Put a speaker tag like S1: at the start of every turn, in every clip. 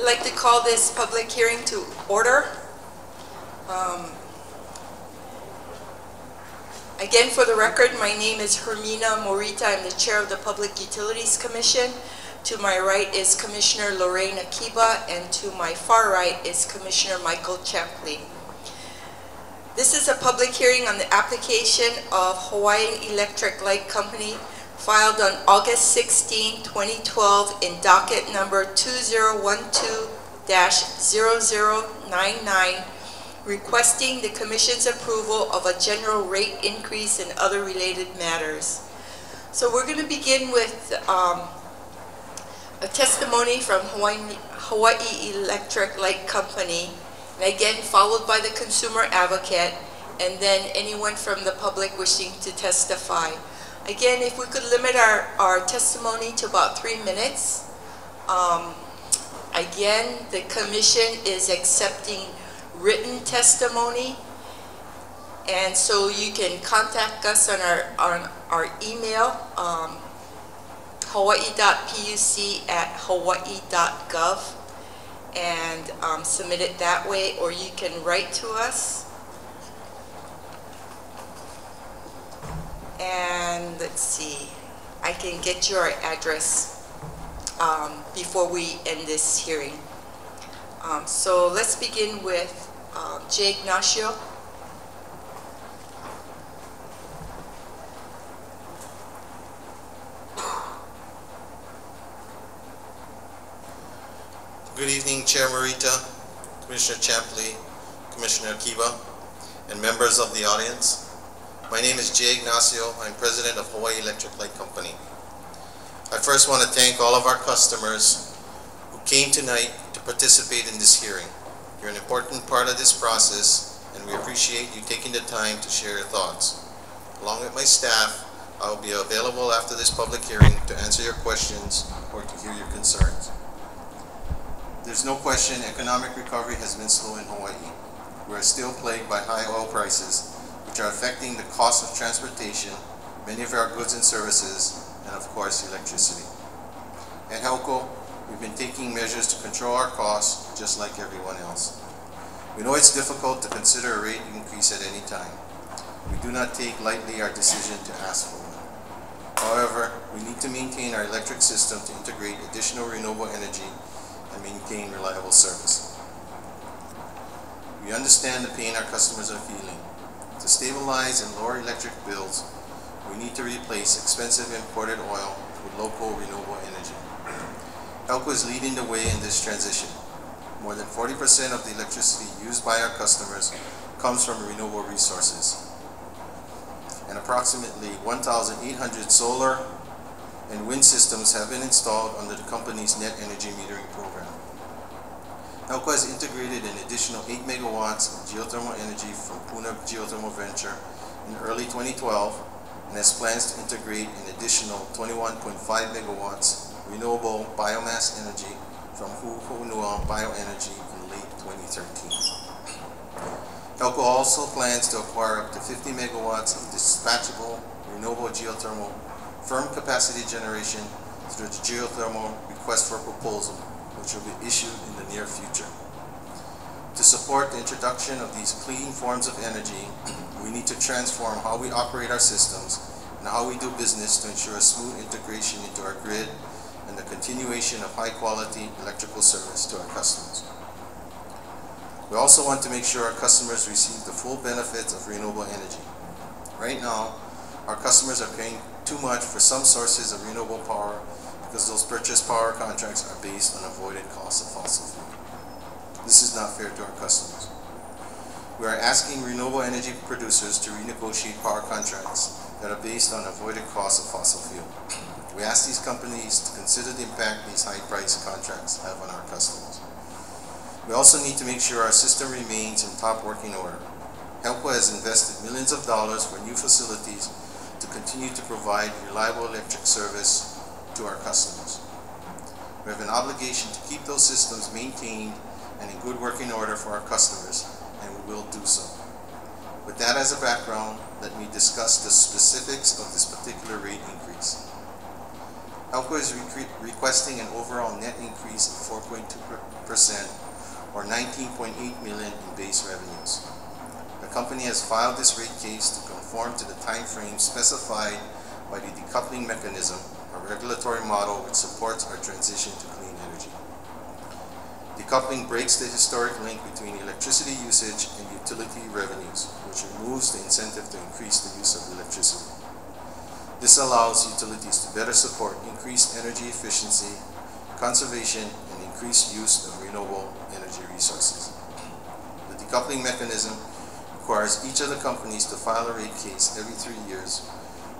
S1: I'd like to call this public hearing to order. Again, for the record, my name is Hermina Morita. I'm the chair of the Public Utilities Commission. To my right is Commissioner Lorraine Akiba, and to my far right is Commissioner Michael Chapley. This is a public hearing on the application of Hawaiian Electric Light Company filed on August 16, 2012 in docket number 2012-0099, requesting the Commission's approval of a general rate increase and other related matters. So we're going to begin with a testimony from Hawaii Electric Light Company, and again followed by the Consumer Advocate, and then anyone from the public wishing to testify. Again, if we could limit our testimony to about 3 minutes. Again, the Commission is accepting written testimony, and so you can contact us on our email, hawaii.puc@hawaii.gov, and submit it that way, or you can write to us. And let's see, I can get your address before we end this hearing. So let's begin with Ignacio.
S2: Good evening, Chair Morita, Commissioner Chapley, Commissioner Akiba, and members of the audience. My name is Ignacio. I'm president of Hawaii Electric Light Company. I first want to thank all of our customers who came tonight to participate in this hearing. You're an important part of this process, and we appreciate you taking the time to share your thoughts. Along with my staff, I will be available after this public hearing to answer your questions or to hear your concerns. There's no question economic recovery has been slow in Hawaii. We are still plagued by high oil prices, which are affecting the cost of transportation, many of our goods and services, and of course electricity. At HELCO, we've been taking measures to control our costs just like everyone else. We know it's difficult to consider a rate increase at any time. We do not take lightly our decision to ask for one. However, we need to maintain our electric system to integrate additional renewable energy and maintain reliable service. We understand the pain our customers are feeling. To stabilize and lower electric bills, we need to replace expensive imported oil with local renewable energy. HELCO is leading the way in this transition. More than 40% of the electricity used by our customers comes from renewable resources. And approximately 1,800 solar and wind systems have been installed under the company's net energy metering program. HELCO has integrated an additional 8 megawatts of geothermal energy from Puna Geothermal Venture in early 2012 and has plans to integrate an additional 21.5 megawatts renewable biomass energy from Huhonua Bioenergy in late 2013. HELCO also plans to acquire up to 50 megawatts of dispatchable renewable geothermal firm capacity generation through the geothermal request for proposal, which will be issued in the near future. To support the introduction of these clean forms of energy, we need to transform how we operate our systems and how we do business to ensure a smooth integration into our grid and the continuation of high-quality electrical service to our customers. We also want to make sure our customers receive the full benefits of renewable energy. Right now, our customers are paying too much for some sources of renewable power because those purchase power contracts are based on avoided costs of fossil fuel. This is not fair to our customers. We are asking renewable energy producers to renegotiate power contracts that are based on avoided costs of fossil fuel. We ask these companies to consider the impact these high-priced contracts have on our customers. We also need to make sure our system remains in top working order. HELCO has invested millions of dollars for new facilities to continue to provide reliable electric service to our customers. We have an obligation to keep those systems maintained and in good working order for our customers, and we will do so. With that as a background, let me discuss the specifics of this particular rate increase. HELCO is requesting an overall net increase of 4.2% or $19.8 million in base revenues. The company has filed this rate case to conform to the time frame specified by the decoupling mechanism, a regulatory model which supports our transition to clean energy. Decoupling breaks the historic link between electricity usage and utility revenues, which removes the incentive to increase the use of electricity. This allows utilities to better support increased energy efficiency, conservation, and increased use of renewable energy resources. The decoupling mechanism requires each of the companies to file a rate case every 3 years,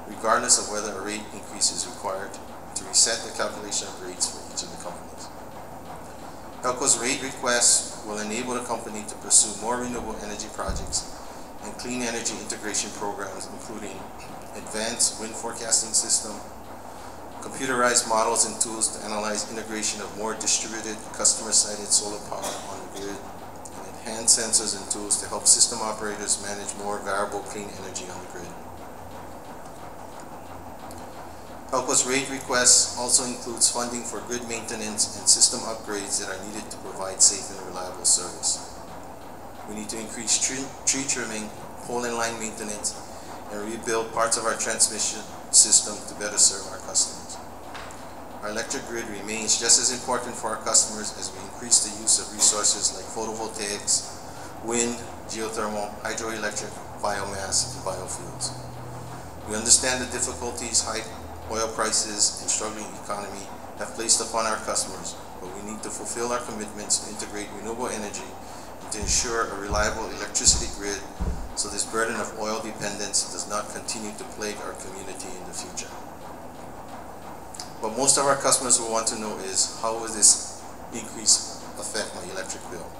S2: regardless of whether a rate increase is required, to reset the calculation of rates for each of the companies. HELCO's rate request will enable the company to pursue more renewable energy projects and clean energy integration programs, including advanced wind forecasting system, computerized models and tools to analyze integration of more distributed customer-sited solar power on the grid, and enhanced sensors and tools to help system operators manage more variable clean energy on the grid. HELCO's rate request also includes funding for grid maintenance and system upgrades that are needed to provide safe and reliable service. We need to increase tree trimming, pole and line maintenance, and rebuild parts of our transmission system to better serve our customers. Our electric grid remains just as important for our customers as we increase the use of resources like photovoltaics, wind, geothermal, hydroelectric, biomass, and biofuels. We understand the difficulties high oil prices and struggling economy have placed upon our customers, but we need to fulfill our commitments to integrate renewable energy and to ensure a reliable electricity grid so this burden of oil dependence does not continue to plague our community in the future. What most of our customers will want to know is, how will this increase affect my electric bill?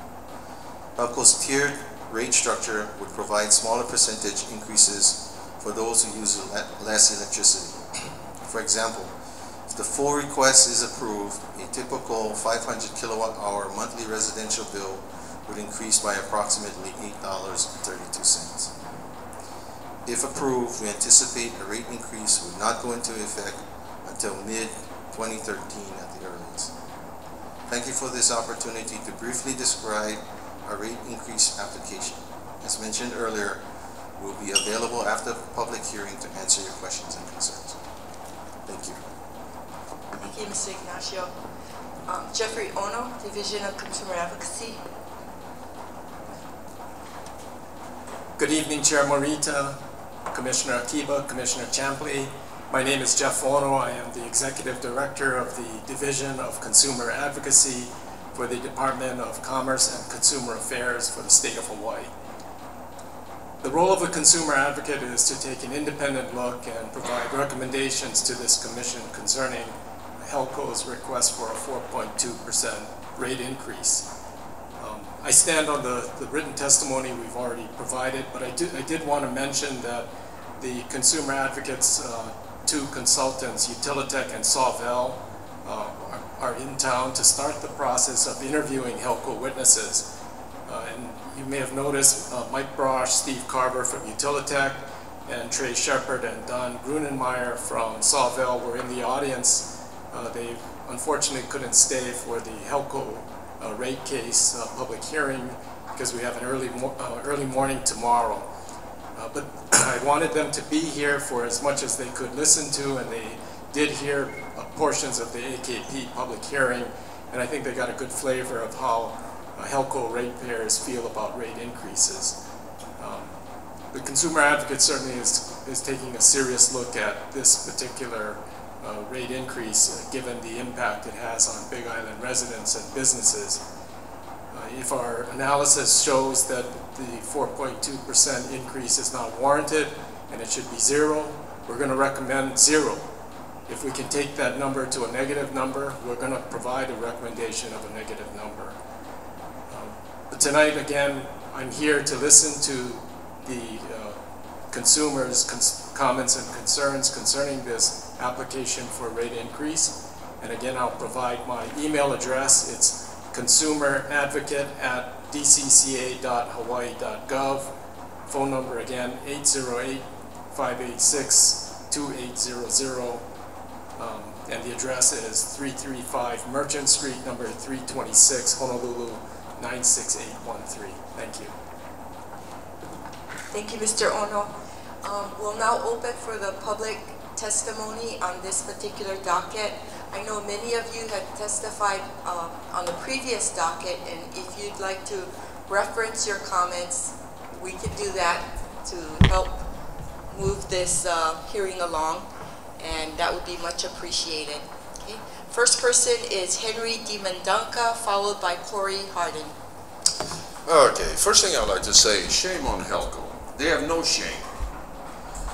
S2: HELCO's tiered rate structure would provide smaller percentage increases for those who use less electricity. For example, if the full request is approved, a typical 500 kilowatt hour monthly residential bill would increase by approximately $8.32. If approved, we anticipate a rate increase would not go into effect until mid-2013 at the earliest. Thank you for this opportunity to briefly describe our rate increase application. As mentioned earlier, we will be available after the public hearing to answer your questions and concerns. Thank you.
S1: Thank you, Mr. Ignacio. Jeffrey Ono, Division of Consumer Advocacy.
S3: Good evening, Chair Morita, Commissioner Akiba, Commissioner Chapley. My name is Jeff Ono. I am the Executive Director of the Division of Consumer Advocacy for the Department of Commerce and Consumer Affairs for the state of Hawaii. The role of a consumer advocate is to take an independent look and provide recommendations to this commission concerning HELCO's request for a 4.2% rate increase. I stand on the written testimony we've already provided, but I did want to mention that the consumer advocates, two consultants, Utilitech and Sawvell, are in town to start the process of interviewing HELCO witnesses. And you may have noticed Mike Brosh, Steve Carver from Utilitech, and Trey Shepard and Don Grunenmeyer from Sawvell were in the audience. They unfortunately couldn't stay for the HELCO rate case public hearing because we have an early morning tomorrow. But I wanted them to be here for as much as they could listen to, and they did hear portions of the AKP public hearing, and I think they got a good flavor of how HELCO ratepayers feel about rate increases. The consumer advocate certainly is taking a serious look at this particular rate increase given the impact it has on Big Island residents and businesses. If our analysis shows that the 4.2% increase is not warranted and it should be zero, we're going to recommend zero. If we can take that number to a negative number, we're going to provide a recommendation of a negative number. But tonight, again, I'm here to listen to the consumers' comments and concerns concerning this application for rate increase. And again, I'll provide my email address. It's consumeradvocate@dcca.hawaii.gov. Phone number again, 808-586-2800. And the address is 335 Merchant Street, number 326, Honolulu, 96813. Thank you.
S1: Thank you, Mr. Ono. We'll now open for the public testimony on this particular docket. I know many of you had testified on the previous docket, and if you'd like to reference your comments, we can do that to help move this hearing along, and that would be much appreciated. Okay. First person is Henry D. Mendonca, followed by Corey Harden.
S4: Okay, first thing I'd like to say, shame on HELCO. They have no shame.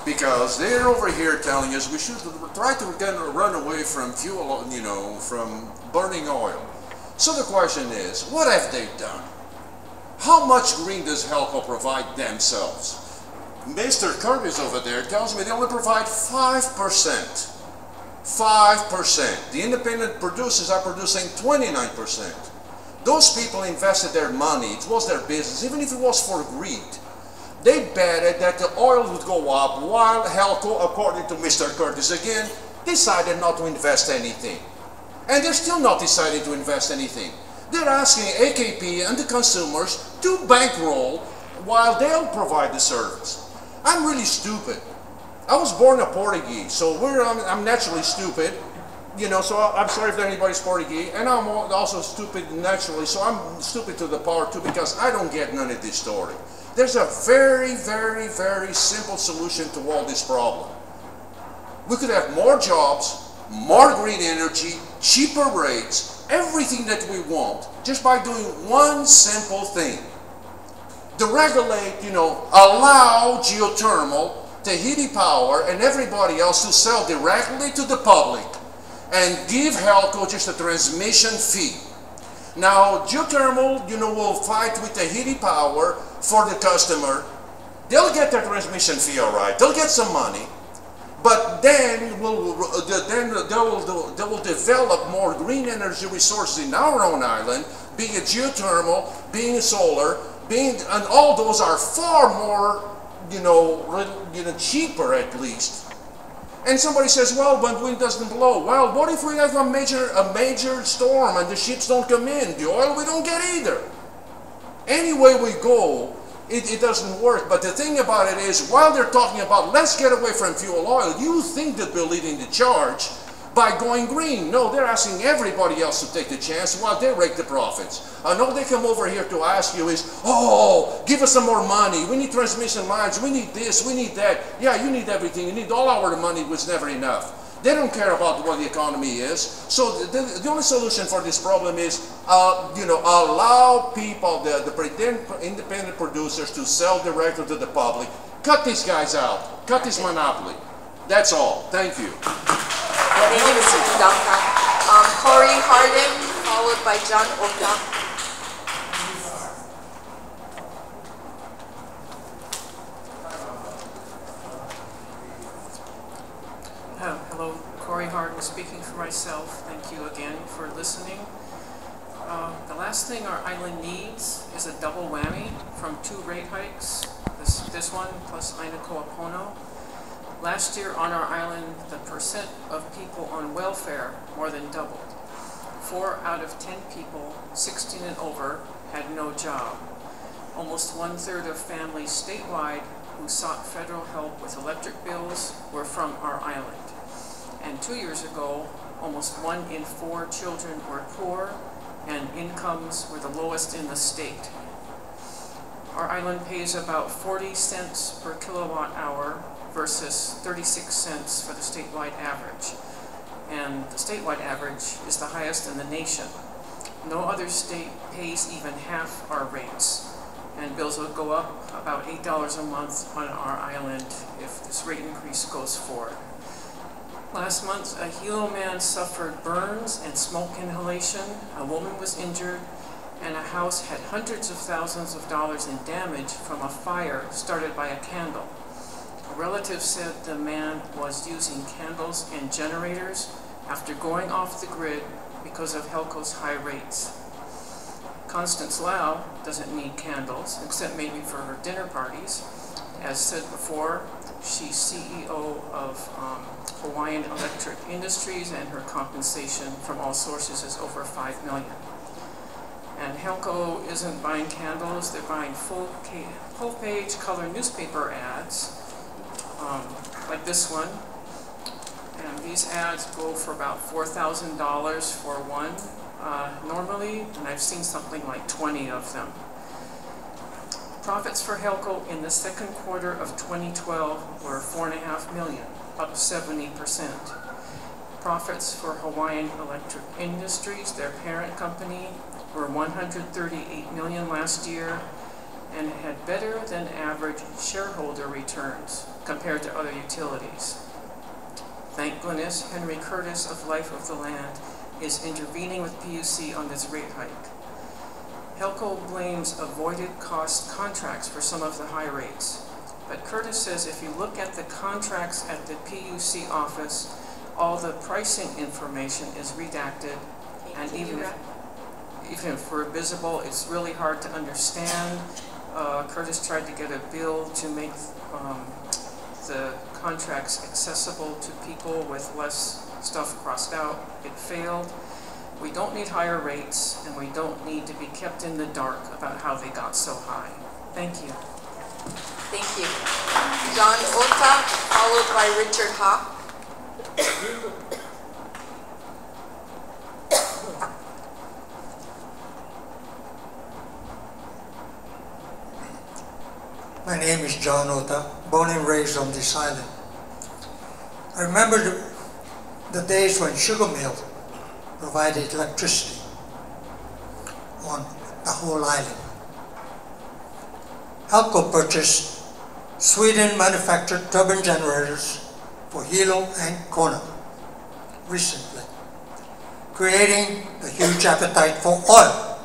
S4: Because they're over here telling us we should try to run away from fuel, you know, from burning oil. So the question is, what have they done? How much green does HELCO provide themselves? Mr. Curtis over there tells me they only provide 5%. 5%. The independent producers are producing 29%. Those people invested their money, it was their business, even if it was for greed. They betted that the oil would go up while HELCO, according to Mr. Curtis again, decided not to invest anything. And they're still not deciding to invest anything. They're asking AKP and the consumers to bankroll while they'll provide the service. I'm really stupid. I was born a Portuguese, so I'm naturally stupid. You know, so I'm sorry if anybody's Portuguese, and I'm also stupid naturally, so I'm stupid to the power too, because I don't get none of this story. There's a very, very, very simple solution to all this problem. We could have more jobs, more green energy, cheaper rates, everything that we want, just by doing one simple thing. Deregulate, you know, allow geothermal, Tahiti Power, and everybody else to sell directly to the public, and give HELCO just a transmission fee. Now, geothermal, you know, will fight with Tahiti Power for the customer. They'll get their transmission fee, all right. They'll get some money, but then they will develop more green energy resources in our own island, being it geothermal, being solar, and all those are far more, cheaper at least. And somebody says, well, when wind doesn't blow. Well, what if we have a major storm and the ships don't come in? The oil we don't get either. Any way we go, it doesn't work. But the thing about it is, while they're talking about let's get away from fuel oil, you think that they're leading the charge by going green. No, they're asking everybody else to take the chance while they rake the profits. And all they come over here to ask you is, oh, give us some more money. We need transmission lines. We need this. We need that. Yeah, you need everything. You need all our money, was never enough. They don't care about what the economy is. So the only solution for this problem is, allow people, the independent producers, to sell directly to the public. Cut these guys out. Cut this monopoly. That's all. Thank you.
S1: Thank you, Mr. Mendonca. Corey Harden, followed by John Oka.
S5: Hello, Corey Harden speaking for myself. Thank you again for listening. The last thing our island needs is a double whammy from 2 rate hikes, this one plus Aina Ko'apono. Last year on our island, the percent of people on welfare more than doubled. 4 out of 10 people 16 and over had no job. Almost 1/3 of families statewide who sought federal help with electric bills were from our island. And 2 years ago, almost 1 in 4 children were poor, and incomes were the lowest in the state. Our island pays about 40 cents per kilowatt hour versus 36 cents for the statewide average. And the statewide average is the highest in the nation. No other state pays even half our rates. And bills will go up about $8 a month on our island if this rate increase goes forward. Last month, a Hilo man suffered burns and smoke inhalation, a woman was injured, and a house had hundreds of thousands of dollars in damage from a fire started by a candle. A relative said the man was using candles and generators after going off the grid because of HELCO's high rates. Constance Lau doesn't need candles, except maybe for her dinner parties. As said before, She's CEO of Hawaiian Electric Industries, and her compensation from all sources is over $5 million. And HELCO isn't buying candles, they're buying full-page color newspaper ads, like this one. And these ads go for about $4,000 for one normally, and I've seen something like 20 of them. Profits for HELCO in the second quarter of 2012 were $4.5 million, up 70%. Profits for Hawaiian Electric Industries, their parent company, were $138 million last year and had better than average shareholder returns compared to other utilities. Thank goodness Henry Curtis of Life of the Land is intervening with PUC on this rate hike. HELCO blames avoided cost contracts for some of the high rates, but Curtis says if you look at the contracts at the PUC office, all the pricing information is redacted, and even if we're visible, it's really hard to understand. Curtis tried to get a bill to make the contracts accessible to people with less stuff crossed out. It failed. We don't need higher rates, and we don't need to be kept in the dark about how they got so high. Thank you.
S1: Thank you. John Ota, followed by Richard Ha.
S6: My name is John Ota, born and raised on this island. I remember the days when sugar mills provided electricity on the whole island. HELCO purchased Sweden-manufactured turbine generators for Hilo and Kona recently, creating a huge appetite for oil.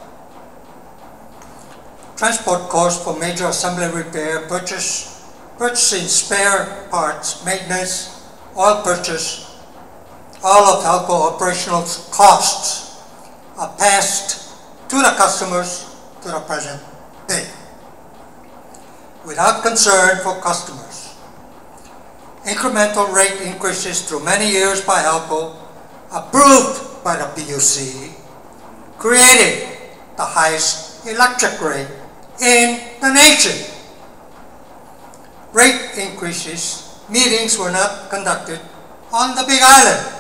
S6: Transport costs for major assembly repair, purchasing spare parts, maintenance, oil purchase, all of HELCO operational costs are passed to the customers to the present day, without concern for customers. Incremental rate increases through many years by HELCO, approved by the PUC, created the highest electric rate in the nation. Rate increases meetings were not conducted on the Big Island.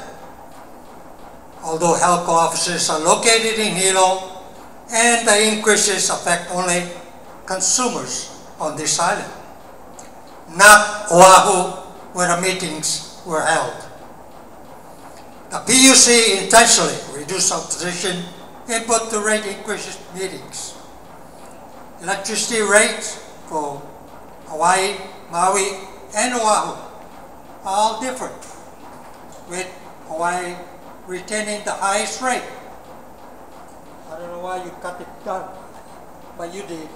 S6: Although HELCO offices are located in Hilo, and the increases affect only consumers on this island, not Oahu, where the meetings were held. The PUC intentionally reduced opposition input to rate increases meetings. Electricity rates for Hawaii, Maui, and Oahu are all different, with Hawaii retaining the highest rate. I don't know why you cut it down, but you did.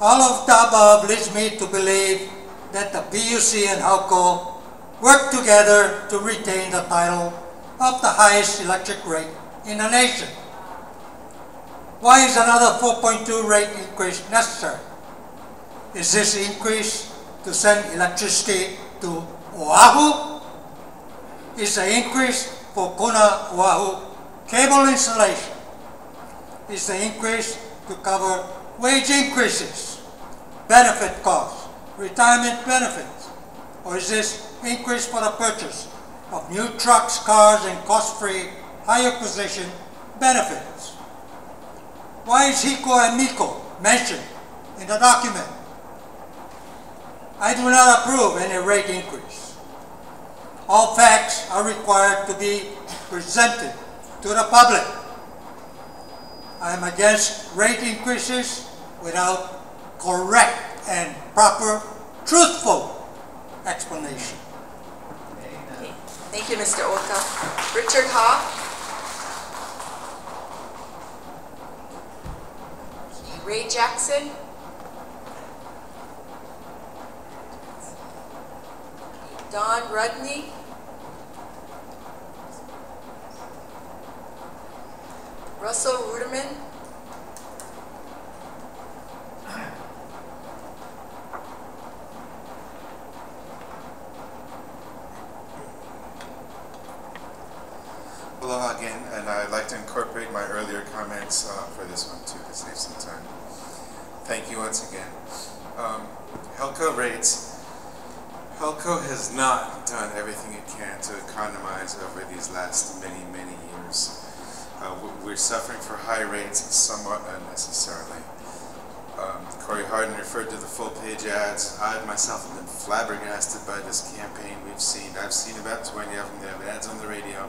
S6: All of the above leads me to believe that the PUC and HELCO work together to retain the title of the highest electric rate in the nation. Why is another 4.2 rate increase necessary? Is this increase to send electricity to Oahu? Is the increase for Kona Oahu cable installation? Is the increase to cover wage increases, benefit costs, retirement benefits? Or is this increase for the purchase of new trucks, cars, and cost-free higher position benefits? Why is HECO and MECO mentioned in the document? I do not approve any rate increase. All facts are required to be presented to the public. I am against rate increases without correct and proper, truthful explanation.
S1: Okay. Thank you, Mr. Ota. Richard Ha. Ray Jackson. Don Rudney. Russell Ruderman.
S7: aloha again, and I'd like to incorporate my earlier comments for this one too, to save some time. Thank you once again. HELCO rates. HELCO has not done everything it can to economize over these last many, many years. We're suffering for high rates somewhat unnecessarily. Corey Harden referred to the full-page ads. I myself have been flabbergasted by this campaign we've seen. I've seen about 20 of them. They have ads on the radio.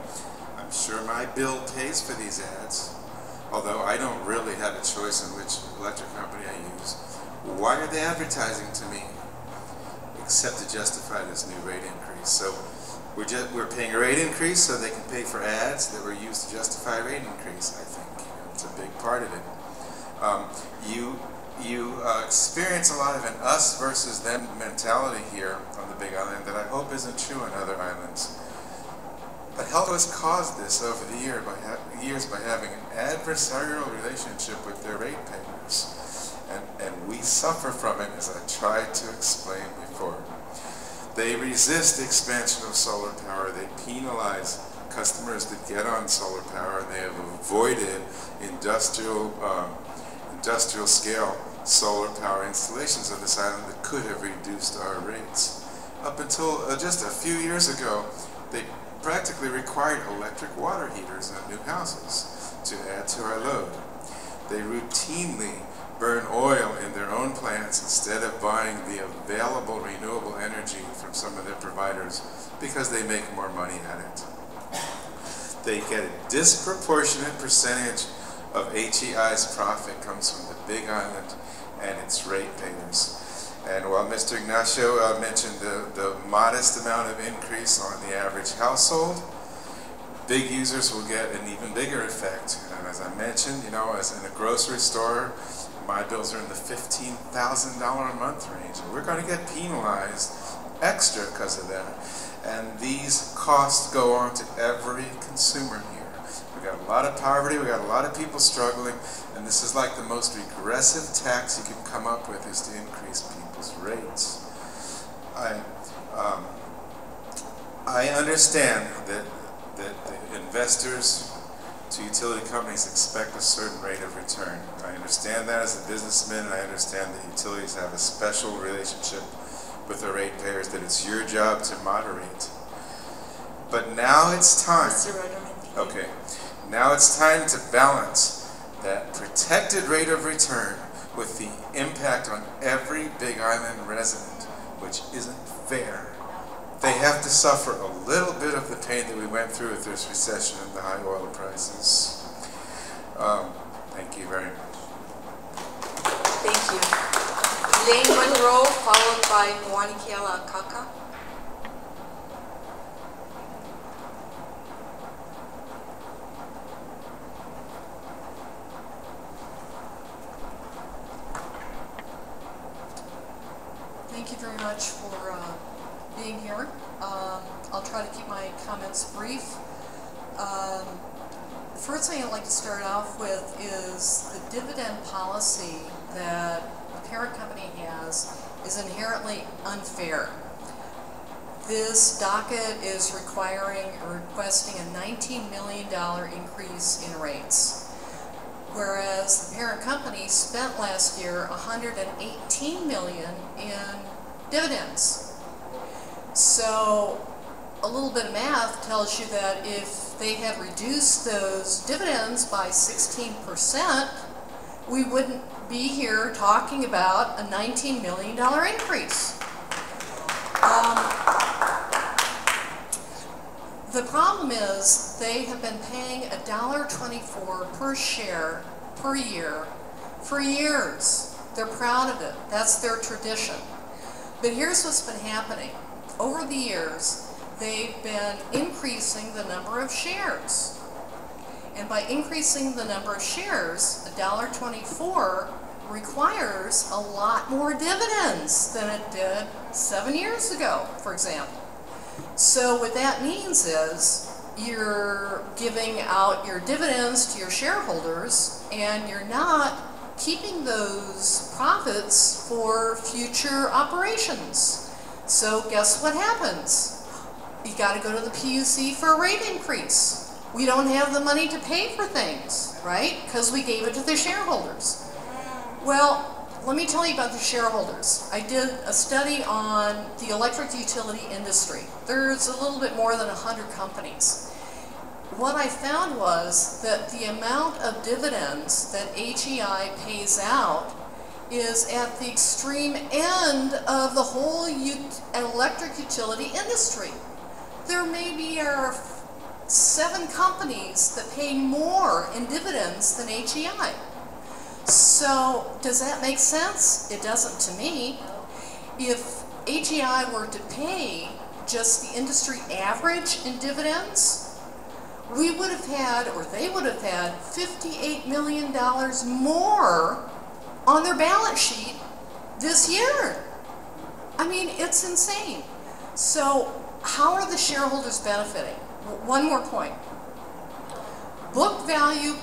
S7: I'm sure my bill pays for these ads, although I don't really have a choice in which electric company I use. Why are they advertising to me? Except to justify this new rate increase. So we're paying a rate increase so they can pay for ads that were used to justify a rate increase, I think. It's a big part of it. You experience a lot of an us versus them mentality here on the Big Island that I hope isn't true on other islands. But HELCO has caused this over the years by having an adversarial relationship with their ratepayers. And we suffer from it, as I tried to explain before. They resist the expansion of solar power. They penalize customers that get on solar power, and they have avoided industrial scale solar power installations on this island that could have reduced our rates. Up until just a few years ago, they practically required electric water heaters on new houses to add to our load. They routinely burn oil in their own plants instead of buying the available renewable energy from some of their providers because they make more money at it. They get a disproportionate percentage of HEI's profit comes from the Big Island and its ratepayers. And while Mr. Ignacio mentioned the modest amount of increase on the average household, big users will get an even bigger effect. And as I mentioned, as in a grocery store, my bills are in the $15,000 a month range. And we're going to get penalized extra because of that. And these costs go on to every consumer here. We got a lot of poverty, we got a lot of people struggling, and this is like the most regressive tax you can come up with, is to increase people's rates. I understand that the investors to utility companies expect a certain rate of return. I understand that as a businessman, and I understand that utilities have a special relationship with the ratepayers that it's your job to moderate. But now it's time. Okay. Now it's time to balance that protected rate of return with the impact on every Big Island resident, which isn't fair. They have to suffer a little bit of the pain that we went through with this recession and the high oil prices. Thank you very much.
S1: Thank you. Elaine Monroe, followed by Moanikiala Kaka.
S8: Thank you very much for being here. I'll try to keep my comments brief. The first thing I'd like to start off with is the dividend policy that the parent company has is inherently unfair. This docket is requesting a $19 million increase in rates, whereas the parent company spent last year $118 million in dividends. So a little bit of math tells you that if they had reduced those dividends by 16%, we wouldn't be here talking about a $19 million increase. The problem is they have been paying $1.24 per share per year for years. They're proud of it. That's their tradition. But here's what's been happening. Over the years, they've been increasing the number of shares. And by increasing the number of shares, $1.24 requires a lot more dividends than it did 7 years ago, for example. So what that means is you're giving out your dividends to your shareholders and you're not keeping those profits for future operations. So guess what happens? You got to go to the PUC for a rate increase. We don't have the money to pay for things, right? Because we gave it to the shareholders. Well, let me tell you about the shareholders. I did a study on the electric utility industry. There's a little bit more than 100 companies. What I found was that the amount of dividends that HEI pays out is at the extreme end of the whole electric utility industry. There maybe are 7 companies that pay more in dividends than HEI. So does that make sense? It doesn't to me. If HEI were to pay just the industry average in dividends, we would have had, or they would have had, $58 million more on their balance sheet this year. I mean, it's insane. So how are the shareholders benefiting? One more point. Book value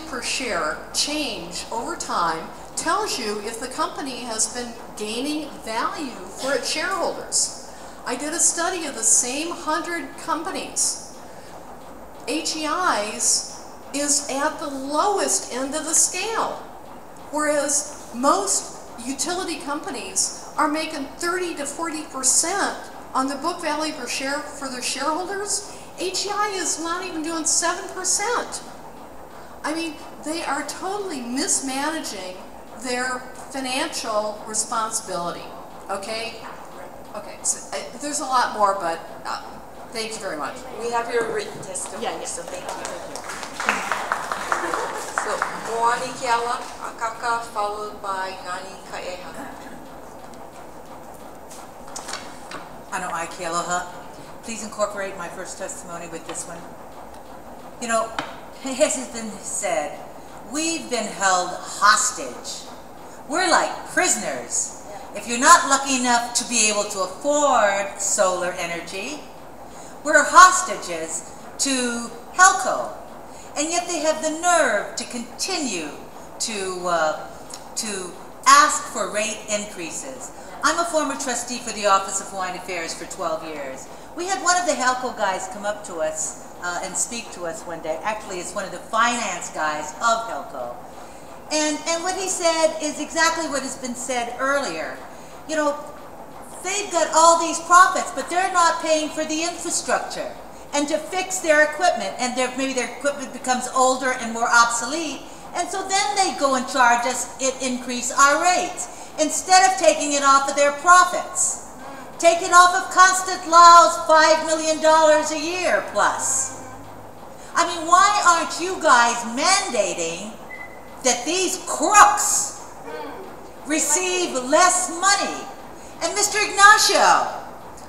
S8: per share change over time tells you if the company has been gaining value for its shareholders. I did a study of the same 100 companies. HEI's is at the lowest end of the scale, whereas most utility companies are making 30 to 40% on the book value per share for their shareholders. HEI is not even doing 7%. I mean, they are totally mismanaging their financial responsibility, okay? Okay, so, there's a lot more, but thank you very much.
S1: We have your written testimony,
S8: Yeah.
S1: so thank you. So, Moani Keala Akaka, followed by Nani Kaeha.
S9: Ano Aike Aloha. Please incorporate my first testimony with this one. You know, as has been said, we've been held hostage. We're like prisoners. If you're not lucky enough to be able to afford solar energy, we're hostages to HELCO. And yet they have the nerve to continue to ask for rate increases. I'm a former trustee for the Office of Hawaiian Affairs for 12 years. We had one of the HELCO guys come up to us and speak to us one day. Actually, it's one of the finance guys of HELCO. And what he said is exactly what has been said earlier. You know, they've got all these profits, but they're not paying for the infrastructure and to fix their equipment. And maybe their equipment becomes older and more obsolete. And so then they go and charge us, increase our rates, instead of taking it off of their profits. Take it off of Constant Lau's $5 million a year plus. I mean, why aren't you guys mandating that these crooks receive less money? And Mr. Ignacio,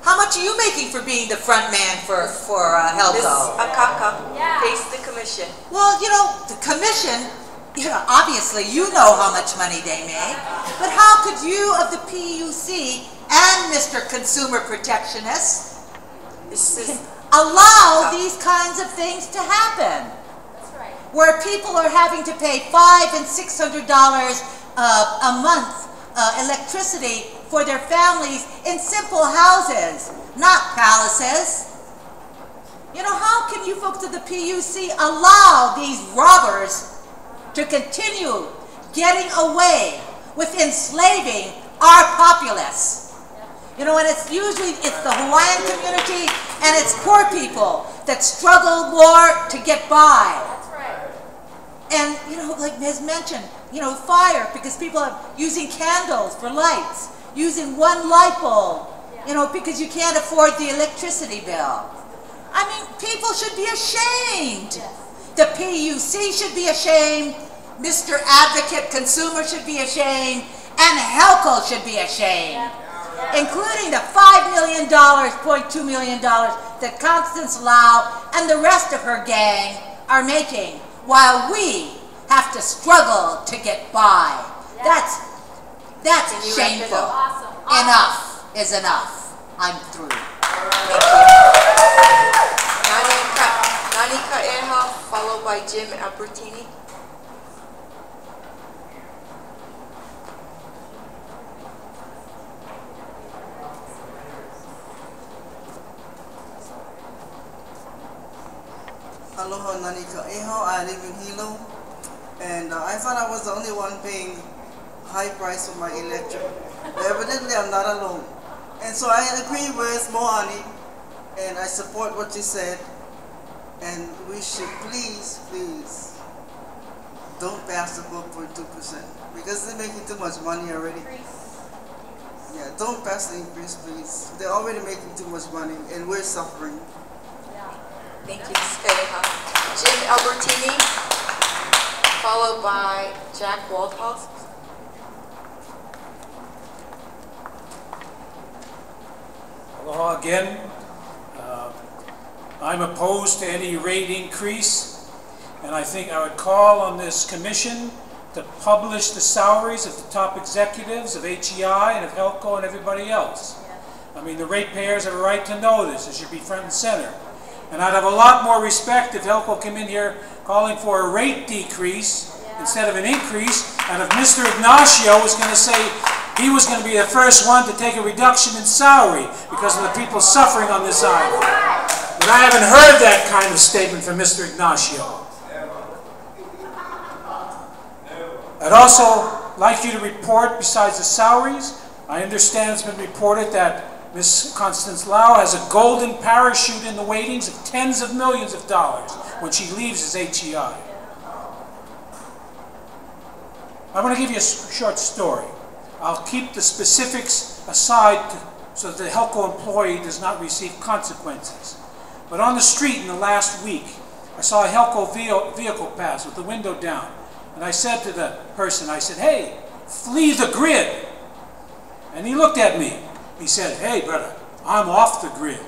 S9: how much are you making for being the front man for HELCO?
S1: Ms. Akaka, face the commission.
S9: Well, you know, the commission, you know, obviously you know how much money they make, but how could you of the PUC and Mr. Consumer Protectionist allow these kinds of things to happen?
S10: That's right.
S9: Where people are having to pay $500 and $600 a month electricity for their families in simple houses, not palaces. You know, how can you folks of the PUC allow these robbers to continue getting away with enslaving our populace? You know, and it's usually the Hawaiian community and it's poor people that struggle more to get by.
S10: That's right.
S9: And, you know, like Ms. mentioned, you know, fire, because people are using candles for lights, using one light bulb, you know, because you can't afford the electricity bill. I mean, people should be ashamed. The PUC should be ashamed. Mr. Advocate Consumer should be ashamed. And HELCO should be ashamed. Including the $5 million, $0.2 million that Constance Lau and the rest of her gang are making, while we have to struggle to get by. That's shameful.
S10: Awesome.
S9: Enough is enough. I'm through.
S1: Thank you. Nani Kaeha, followed by Jim Albertini.
S10: Aloha nani ka eho. I live in Hilo, and I thought I was the only one paying high price for my electric. But evidently, I'm not alone. And so I agree with Moani, and I support what you said. And we should please, please, don't pass the 4.2% because they're making too much money already. Yeah, don't pass the increase, please. They're already making too much money, and we're suffering.
S1: Thank you, Ms. Kaeha. Jim Albertini, followed by Jack Waldhoff.
S11: Aloha again. I'm opposed to any rate increase, and I think I would call on this commission to publish the salaries of the top executives of HEI and of HELCO and everybody else. I mean, the ratepayers have a right to know this. It should be front and center. And I'd have a lot more respect if HELCO came in here calling for a rate decrease instead of an increase, and if Mr. Ignacio was going to say he was going to be the first one to take a reduction in salary because of the people suffering on this island. But I haven't heard that kind of statement from Mr. Ignacio. I'd also like you to report, besides the salaries, I understand it's been reported that Ms. Constance Lau has a golden parachute in the waitings of tens of millions of dollars when she leaves as HEI. I want to give you a short story. I'll keep the specifics aside so that the HELCO employee does not receive consequences. But on the street in the last week, I saw a HELCO vehicle pass with the window down. And I said to the person, I said, "Hey, flee the grid." And he looked at me. He said, "Hey, brother, I'm off the grid."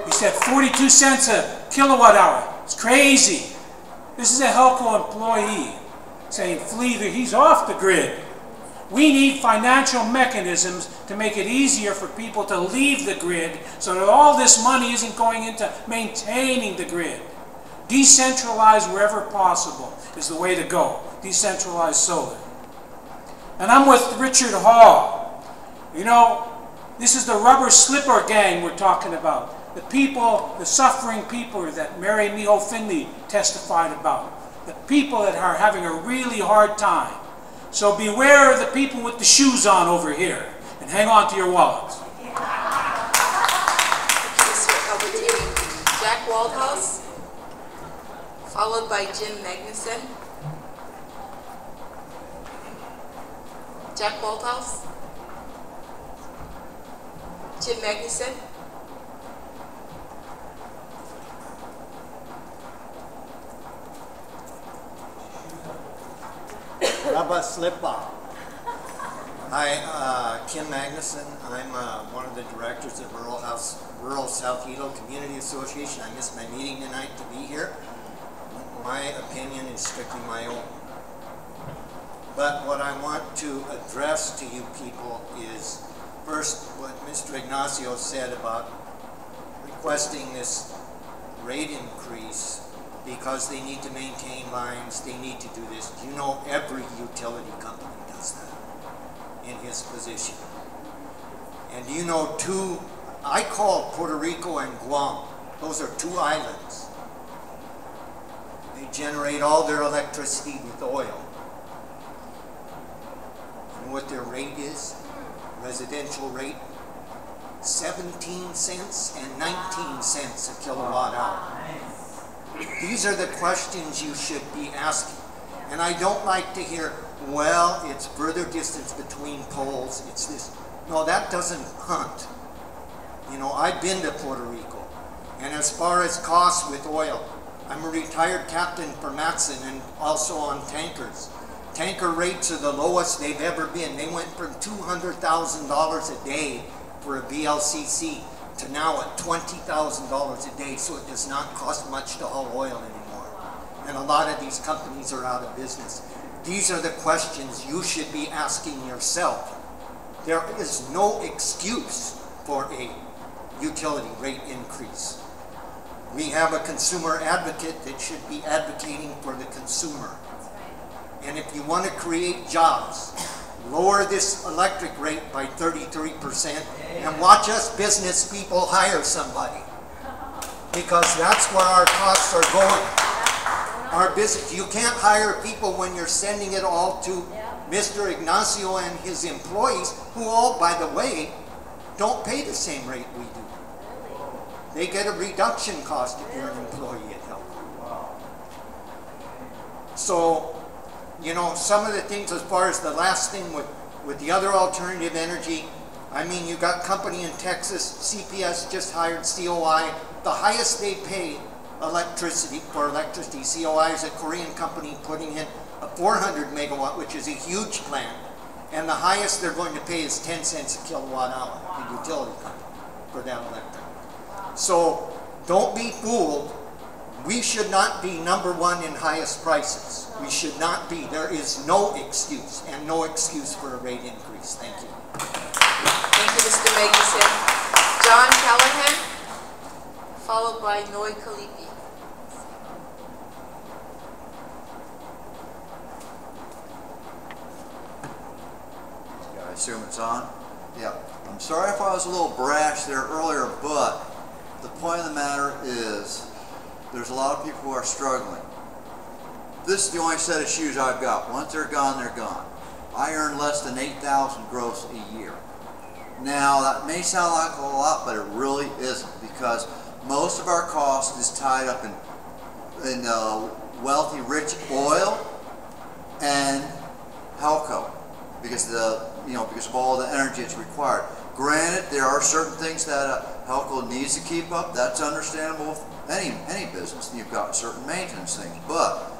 S11: He said, 42 cents a kilowatt hour. It's crazy. This is a HELCO employee saying, he's off the grid. We need financial mechanisms to make it easier for people to leave the grid so that all this money isn't going into maintaining the grid. Decentralize wherever possible is the way to go. Decentralize solar. And I'm with Richard Hall. You know, this is the rubber slipper gang we're talking about. The people, the suffering people that Mary Miho Finley testified about. The people that are having a really hard time. So beware of the people with the shoes on over here and hang on to your wallets.
S1: Jack Waldhouse, followed by Jim Magnuson. Jack Waldhouse. Jim Magnuson.
S12: Rubber slipper. Hi, Kim Magnuson. I'm one of the directors of Rural South Hilo Community Association. I missed my meeting tonight to be here. My opinion is strictly my own. But what I want to address to you people is, first, what Mr. Ignacio said about requesting this rate increase because they need to maintain lines, they need to do this. You know, every utility company does that in his position. And you know, I call Puerto Rico and Guam, those are two islands. They generate all their electricity with oil. And what their rate is, residential rate, 17 cents and 19 cents a kilowatt hour. These are the questions you should be asking. And I don't like to hear, well, it's further distance between poles, it's this. No, that doesn't hunt. You know, I've been to Puerto Rico. And as far as costs with oil, I'm a retired captain for Matson and also on tankers. Tanker rates are the lowest they've ever been. They went from $200,000 a day for a VLCC to now at $20,000 a day, so it does not cost much to haul oil anymore. And a lot of these companies are out of business. These are the questions you should be asking yourself. There is no excuse for a utility rate increase. We have a consumer advocate that should be advocating for the consumer. And if you want to create jobs, lower this electric rate by 33% and watch us business people hire somebody. because that's where our costs are going. Our business, you can't hire people when you're sending it all to Mr. Ignacio and his employees, who all, by the way, don't pay the same rate we do. They get a reduction cost if you're an employee at HELCO. So, you know, some of the things as far as the last thing with the other alternative energy, I mean, you got company in Texas, CPS just hired COI. The highest they pay electricity, COI is a Korean company putting in a 400 megawatt, which is a huge plant. And the highest they're going to pay is 10 cents a kilowatt hour, the utility company, for that electric. So don't be fooled. We should not be #1 in highest prices. We should not be. There is no excuse, and no excuse for a rate increase. Thank you.
S1: Thank you, Mr. Magnuson. John Callahan, followed by Noi Kalipi.
S13: I assume it's on? Yeah. I'm sorry if I was a little brash there earlier, but the point of the matter is there's a lot of people who are struggling. This is the only set of shoes I've got. Once they're gone, they're gone. I earn less than $8,000 gross a year. Now, that may sound like a lot, but it really isn't, because most of our cost is tied up in wealthy, rich oil and HELCO, because of all the energy it's required. Granted, there are certain things that HELCO needs to keep up. That's understandable with any business. You've got certain maintenance things. But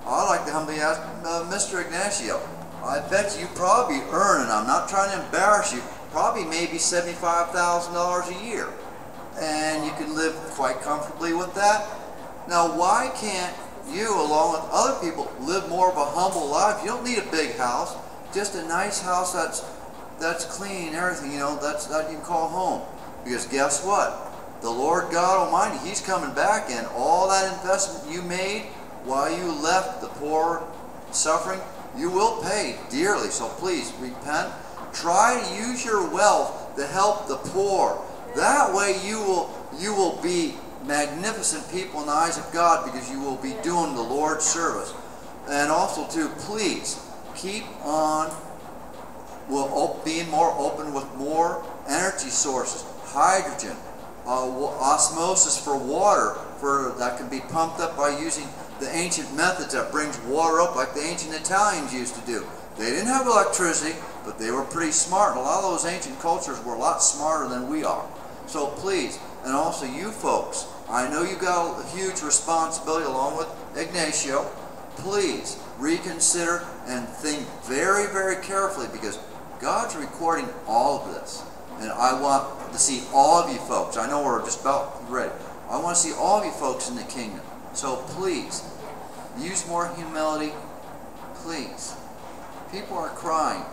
S13: I'd like to humbly ask Mr. Ignacio, I bet you probably earn, and I'm not trying to embarrass you, probably maybe $75,000 a year. And you can live quite comfortably with that. Now, why can't you, along with other people, live more of a humble life? You don't need a big house, just a nice house that's clean and everything, you know, that you can call home. Because guess what? The Lord God Almighty, He's coming back, and all that investment you made while you left the poor suffering, you will pay dearly. So please, repent. Try to use your wealth to help the poor. That way you will be magnificent people in the eyes of God, because you will be doing the Lord's service. And also too, please keep on being more open with more energy sources, hydrogen, osmosis for water, that can be pumped up by using the ancient methods that brings water up like the ancient Italians used to do. They didn't have electricity, but they were pretty smart. A lot of those ancient cultures were a lot smarter than we are. So please, and also you folks, I know you got a huge responsibility along with Ignacio. Please reconsider and think very, very carefully, because God's recording all of this. And I want to see all of you folks. I know we're just about ready. I want to see all of you folks in the kingdom. So please, use more humility. Please. People are crying.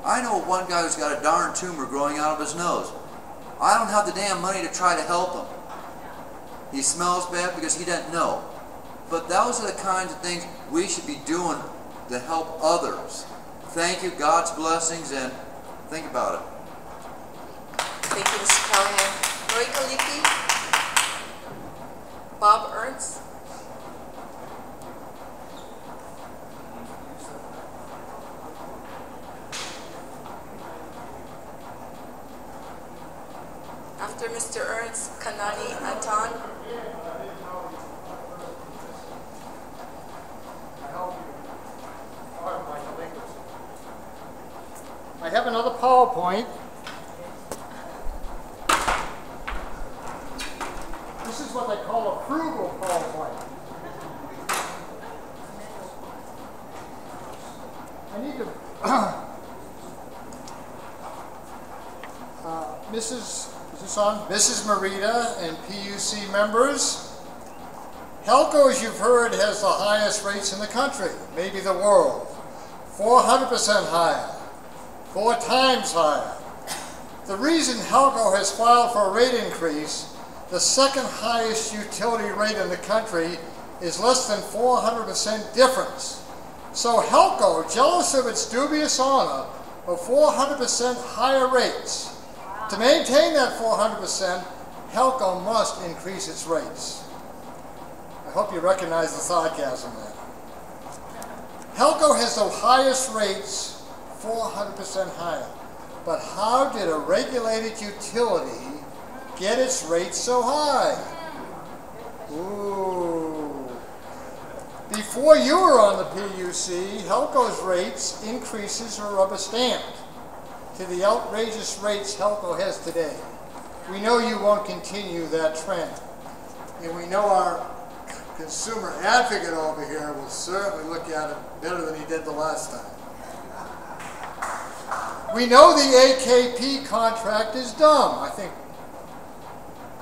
S13: I know one guy who's got a darn tumor growing out of his nose. I don't have the damn money to try to help him. He smells bad because he doesn't know. But those are the kinds of things we should be doing to help others. Thank you, God's blessings, and think about it.
S1: Thank you, Mr. Callahan. Noi Kalipi, Bob Ernst. After Mr. Ernst, Kanani Atan.
S14: I have another PowerPoint. This is what they call a frugal PowerPoint. I need to, Mrs. Morita and PUC members, HELCO, as you've heard, has the highest rates in the country, maybe the world. 400% higher, 4 times higher. The reason HELCO has filed for a rate increase, the second highest utility rate in the country, is less than 400% difference. So HELCO, jealous of its dubious honor of 400% higher rates, to maintain that 400%, HELCO must increase its rates. I hope you recognize the sarcasm there. HELCO has the highest rates, 400% higher. But how did a regulated utility get its rates so high? Ooh. Before you were on the PUC, HELCO's rates increases were rubber stamped to the outrageous rates HELCO has today. We know you won't continue that trend. And we know our consumer advocate over here will certainly look at it better than he did the last time. We know the AKP contract is dumb. I think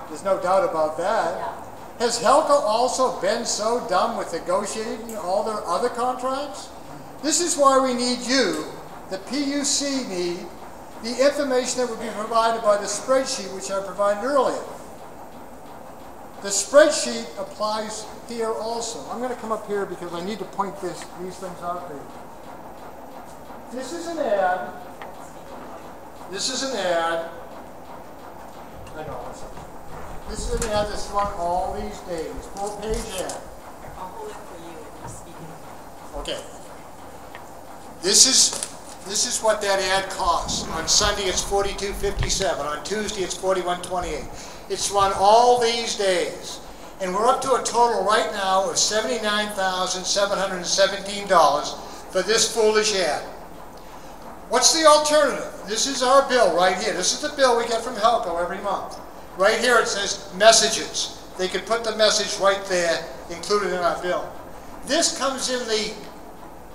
S14: there's no doubt about that. Has HELCO also been so dumb with negotiating all their other contracts? This is why we need you, the PUC need, the information that would be provided by the spreadsheet which I provided earlier. The spreadsheet applies here also. I'm going to come up here because I need to point these things out to you. This is an ad. This is an ad. I know. This is an ad that's run all these days. Full-page ad.
S1: I'll hold it for you if you're speaking.
S14: Okay. This is what that ad costs. On Sunday it's $42.57. On Tuesday it's $41.28. It's run all these days. And we're up to a total right now of $79,717 for this foolish ad. What's the alternative? This is our bill right here. This is the bill we get from HELCO every month. Right here it says messages. They could put the message right there included in our bill. This comes in the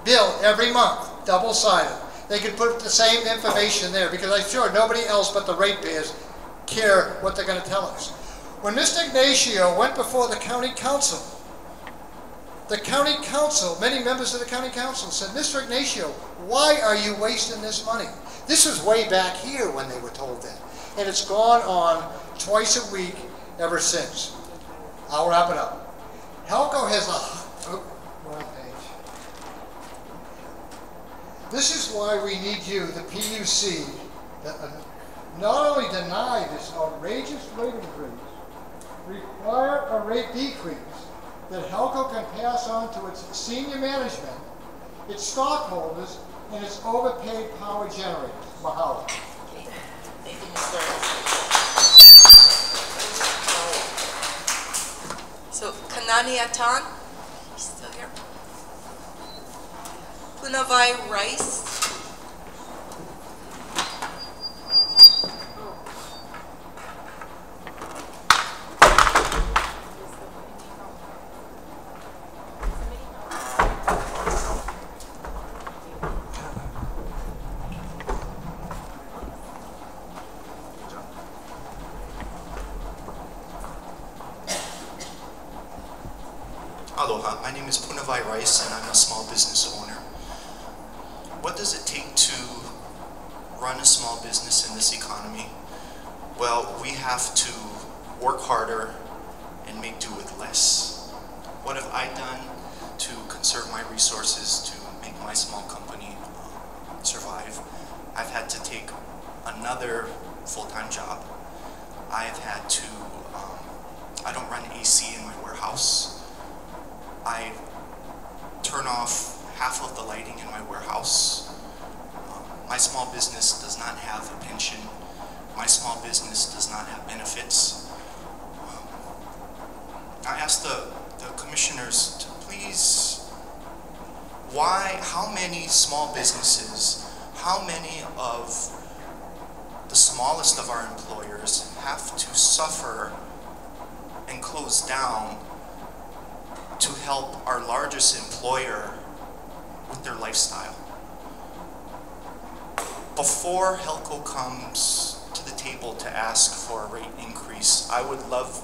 S14: bill every month, double-sided. They could put the same information there because I'm sure nobody else but the ratepayers care what they're going to tell us. When Mr. Ignacio went before the county council, many members of the county council said, Mr. Ignacio, why are you wasting this money? This was way back here when they were told that. And it's gone on twice a week ever since. I'll wrap it up. HELCO has wrong page. This is why we need you, the PUC, not only deny this outrageous rate increase, require a rate decrease that HELCO can pass on to its senior management, its stockholders, and its overpaid power generators. Mahalo.
S1: Okay. Thank you, Mr. So, Kanani Atan, he's still here. Punavai Rice.
S15: Aloha, my name is Punavai Rice and I'm a small business owner. What does it take to run a small business in this economy? Well, we have to work harder and make do with less. What have I done to conserve my resources to make my small company survive? I've had to take another full-time job. I've had to, I don't run AC in my warehouse. I turn off half of the lighting in my warehouse. My small business does not have a pension. My small business does not have benefits. I asked the commissioners to please, how many small businesses, how many of the smallest of our employers have to suffer and close down to help our largest employer with their lifestyle? Before HELCO comes to the table to ask for a rate increase, I would love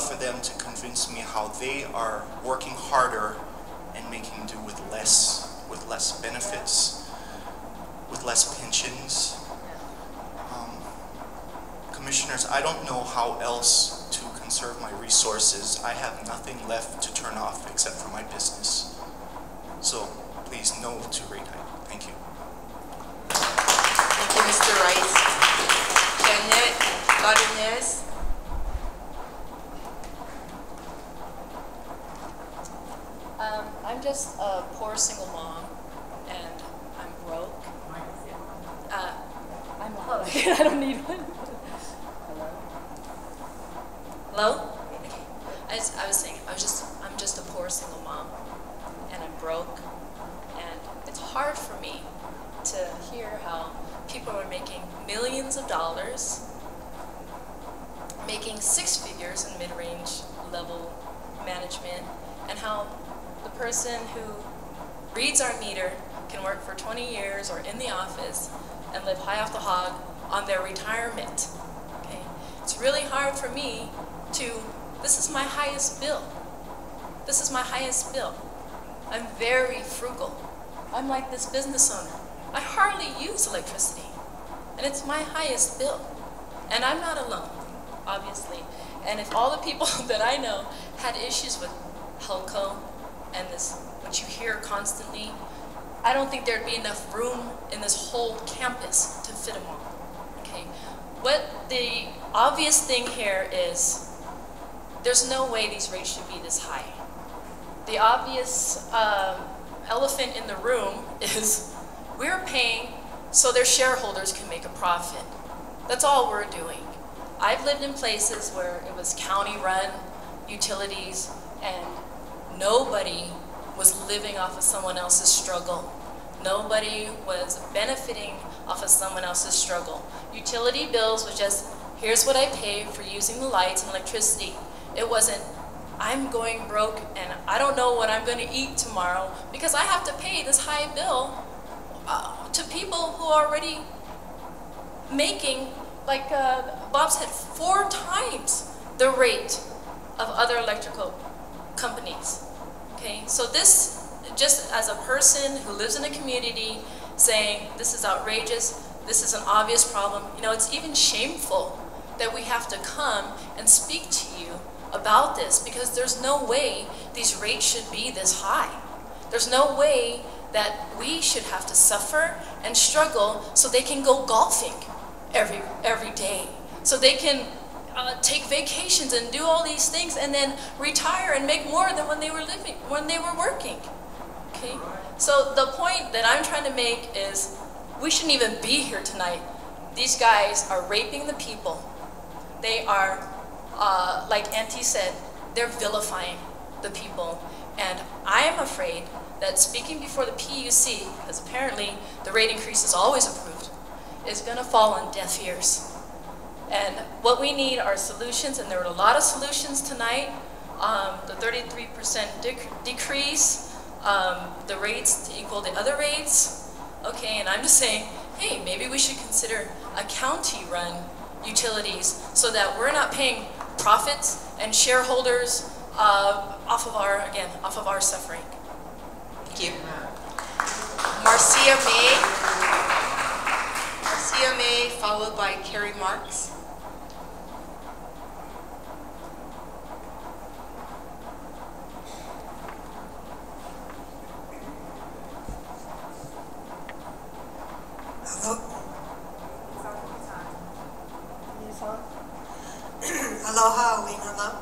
S15: for them to convince me how they are working harder and making do with less benefits, with less pensions. Commissioners, I don't know how else to conserve my resources. I have nothing left to turn off except for my business. So please, no to rate hike. Thank you.
S1: Thank you, Mr. Rice. Janet Cardenas.
S16: I'm just a poor single mom, and I'm broke. I'm loud. I don't need one. Hello? Hello? Okay. I was saying, I'm just a poor single mom, and I'm broke, and it's hard for me to hear how people are making millions of dollars, making six figures in mid-range level management, and how the person who reads our meter can work for 20 years or in the office and live high off the hog on their retirement. Okay? It's really hard for me this is my highest bill. This is my highest bill. I'm very frugal. I'm like this business owner. I hardly use electricity, and it's my highest bill. And I'm not alone, obviously. And if all the people that I know had issues with HELCO and this, what you hear constantly, I don't think there'd be enough room in this whole campus to fit them all. Okay. What the obvious thing here is, there's no way these rates should be this high. The obvious elephant in the room is we're paying so their shareholders can make a profit. That's all we're doing. I've lived in places where it was county-run utilities and nobody was living off of someone else's struggle. Nobody was benefiting off of someone else's struggle. Utility bills was just, here's what I pay for using the lights and electricity. It wasn't, I'm going broke and I don't know what I'm going to eat tomorrow because I have to pay this high bill to people who are already making, like Bob said, 4 times the rate of other electrical companies. Okay, so this, just as a person who lives in a community saying this is outrageous, this is an obvious problem, you know, it's even shameful that we have to come and speak to you about this because there's no way these rates should be this high. There's no way that we should have to suffer and struggle so they can go golfing every day, so they can take vacations and do all these things and then retire and make more than when they were working. Okay? So the point that I'm trying to make is we shouldn't even be here tonight. These guys are raping the people. They are, like Auntie said, they're vilifying the people. And I am afraid that speaking before the PUC, because apparently the rate increase is always approved, is going to fall on deaf ears. And what we need are solutions, and there were a lot of solutions tonight. The 33% decrease, the rates to equal the other rates. Okay, and I'm just saying, hey, maybe we should consider a county-run utilities so that we're not paying profits and shareholders off of our suffering.
S1: Thank you. Marcia May. Marcia May, followed by Carrie Marks.
S17: Aloha, Winala.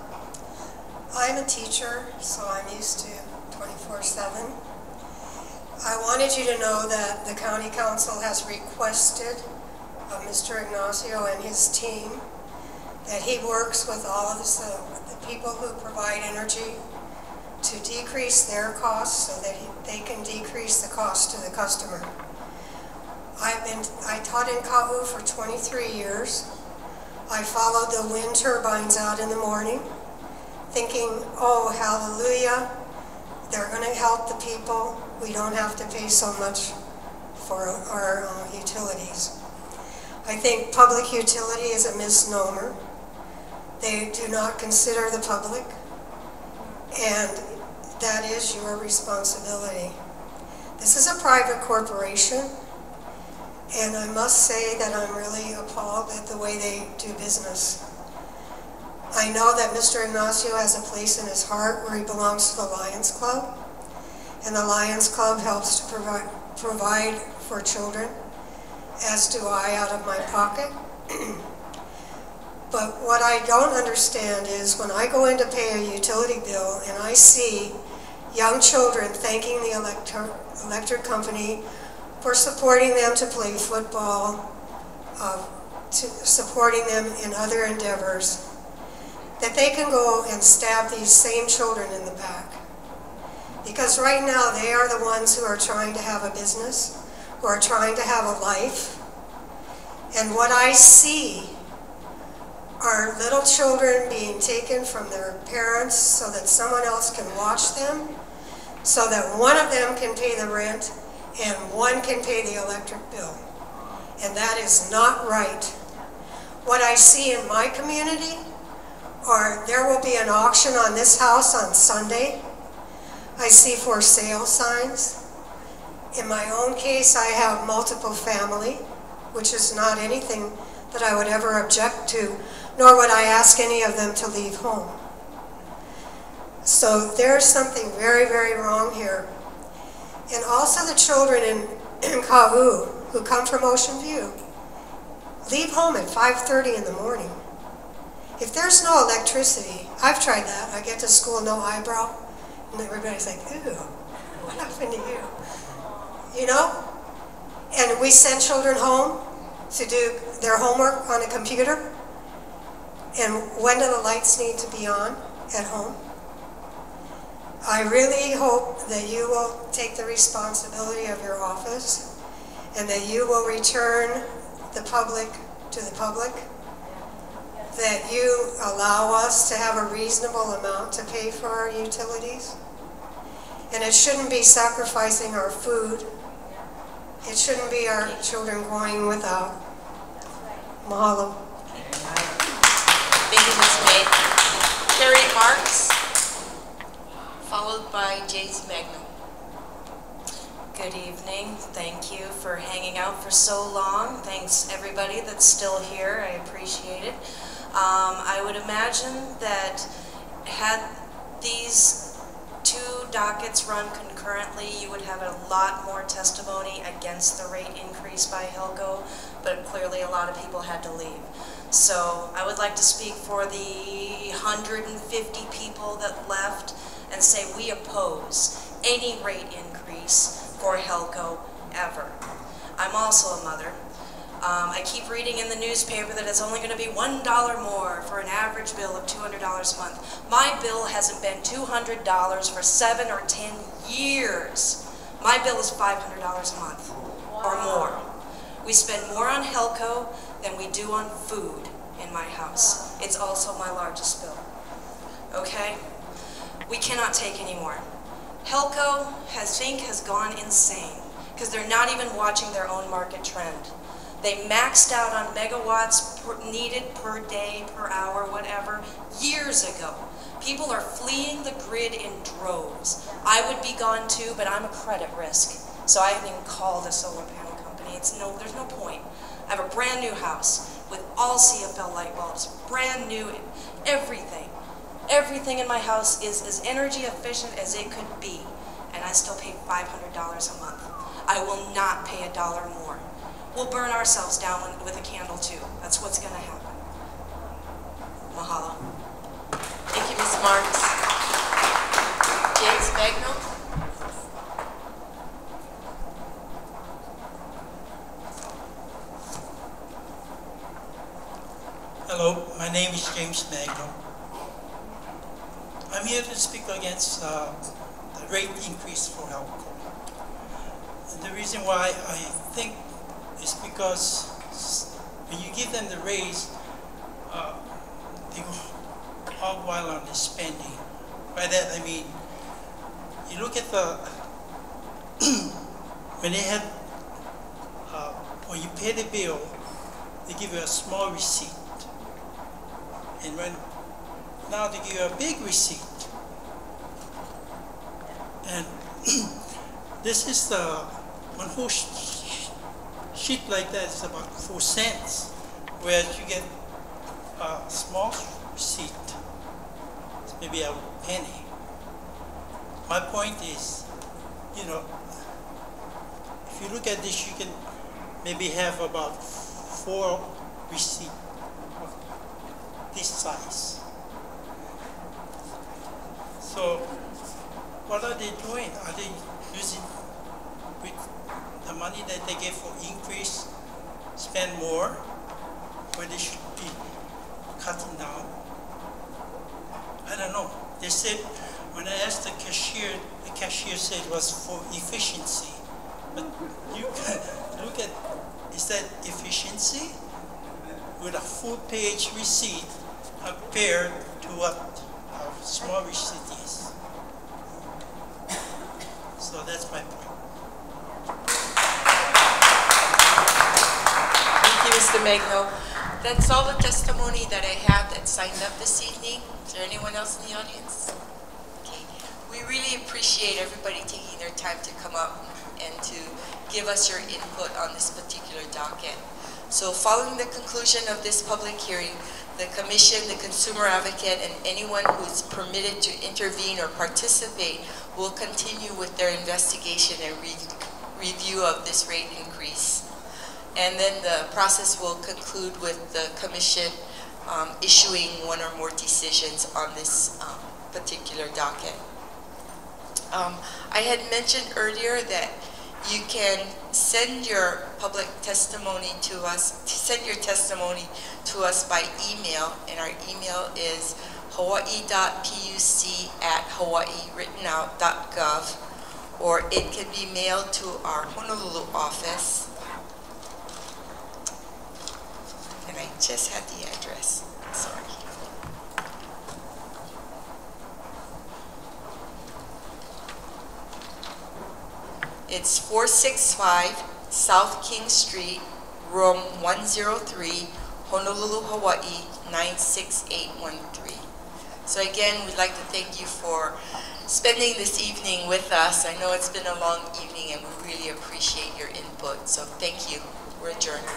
S17: I'm a teacher, so I'm used to 24/7. I wanted you to know that the County Council has requested of Mr. Ignacio and his team that he works with all of the people who provide energy to decrease their costs so that they can decrease the cost to the customer. I taught in Ka'u for 23 years. I followed the wind turbines out in the morning, thinking, oh, hallelujah, they're going to help the people. We don't have to pay so much for our utilities. I think public utility is a misnomer. They do not consider the public, and that is your responsibility. This is a private corporation, and I must say that I'm really appalled at the way they do business. I know that Mr. Ignacio has a place in his heart where he belongs to the Lions Club, and the Lions Club helps to provide for children, as do I out of my pocket. But what I don't understand is when I go in to pay a utility bill and I see young children thanking the electric company for supporting them to play football, supporting them in other endeavors, that they can go and stab these same children in the back. Because right now they are the ones who are trying to have a business, who are trying to have a life. And what I see are little children being taken from their parents so that someone else can watch them, so that one of them can pay the rent and one can pay the electric bill. And that is not right. What I see in my community are there will be an auction on this house on Sunday. I see for sale signs. In my own case, I have multiple family, which is not anything that I would ever object to, nor would I ask any of them to leave home. So there's something very, very wrong here. And also the children in Kau who come from Ocean View leave home at 5:30 in the morning. If there's no electricity, I've tried that. I get to school, no eyebrow, and everybody's like, ew, what happened to you? You know? And we send children home to do their homework on a computer. And when do the lights need to be on at home? I really hope that you will take the responsibility of your office and that you will return the public to the public, that you allow us to have a reasonable amount to pay for our utilities. And it shouldn't be sacrificing our food. It shouldn't be our children going without. Mahalo.
S1: Thank you, Ms. May. Carrie Marks, followed by Jace Magnum.
S18: Good evening. Thank you for hanging out for so long. Thanks everybody that's still here. I appreciate it. I would imagine that had these two dockets run concurrently, you would have a lot more testimony against the rate increase by HELCO, but clearly a lot of people had to leave. So I would like to speak for the 150 people that left and say we oppose any rate increase for HELCO ever. I'm also a mother. I keep reading in the newspaper that it's only going to be $1 more for an average bill of $200 a month. My bill hasn't been $200 for 7 or 10 years. My bill is $500 a month or more. We spend more on HELCO than we do on food in my house. It's also my largest bill. Okay? We cannot take any more. HELCO has gone insane because they're not even watching their own market trend. They maxed out on megawatts needed per day, per hour, whatever, years ago. People are fleeing the grid in droves. I would be gone too, but I'm a credit risk, so I haven't even called a solar panel company. There's no point. I have a brand new house with all CFL light bulbs, brand new, everything. Everything in my house is as energy efficient as it could be, and I still pay $500 a month. I will not pay $1 more. We'll burn ourselves down with a candle too. That's what's going to happen. Mahalo.
S1: Thank you, Ms. Marks. James Magnum.
S19: Hello, my name is James Magnum. I'm here to speak against the rate increase for HELCO. And the reason why I think is because when you give them the raise, they go all while on the spending. By that I mean, you look at the when they had when you pay the bill, they give you a small receipt, and now they give you a big receipt. And this is the one whole sheet like that is about 4 cents, whereas you get a small receipt, it's maybe a penny. My point is, you know, if you look at this, you can maybe have about 4 receipts size. So what are they doing? Are they using with the money that they get for increase, spend more, where they should be cutting down? I don't know. They said, when I asked the cashier said it was for efficiency. But you can look at, is that efficiency? With a full page receipt compared to what our small receipt is. So that's my point.
S1: Thank you, Mr. Magno. That's all the testimony that I have that signed up this evening. Is there anyone else in the audience? Okay. We really appreciate everybody taking their time to come up and to give us your input on this particular docket. So following the conclusion of this public hearing, the Commission, the Consumer Advocate, and anyone who is permitted to intervene or participate will continue with their investigation and review of this rate increase. And then the process will conclude with the Commission issuing one or more decisions on this particular docket. I had mentioned earlier that you can send your public testimony to us, send your testimony to us by email, and our email is hawaii.puc@hawaiiwrittenout.gov, or it can be mailed to our Honolulu office. And I just had the address, sorry. It's 465 South King Street, room 103, Honolulu, Hawaii, 96813. So again, we'd like to thank you for spending this evening with us. I know it's been a long evening and we really appreciate your input. So thank you. We're adjourned.